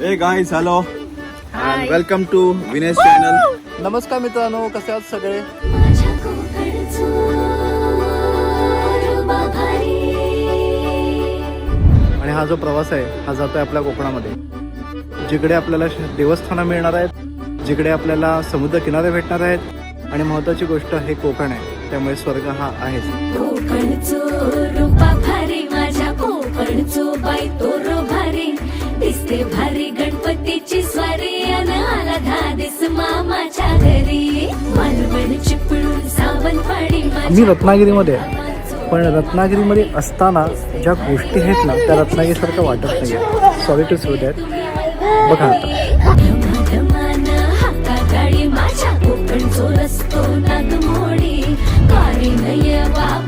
हे guys hello and welcome to Vinesh channel. नमस्कार मित्रांनो, कसे आहात सगळे? आणि हा जो प्रवास आहे हा जातोय आपल्या कोकणामध्ये, जिकडे आपल्याला देवस्थानं मिळणार आहेत, जिकडे आपल्याला समुद्र किनारे भेटणार आहेत आणि महत्त्वाची गोष्ट हे कोकण आहे, त्यामुळे स्वर्ग हा आहेच. दिसते भारी गणपतीची स्वारी अन आला धादिस मामाच्या घरी मालवण चिपळूण सावंतवाडी. मी रत्नागिरीमध्ये आहे, पण रत्नागिरीमध्ये असताना ज्या गोष्टी आहेत ना त्या रत्नागिरीसारखं वाटत नाही आहे. Sorry to say that. बघा आता धमाधमान हाका गाडी माझ्या कोकणचो रस्तो नागमोडी कारी नय बाप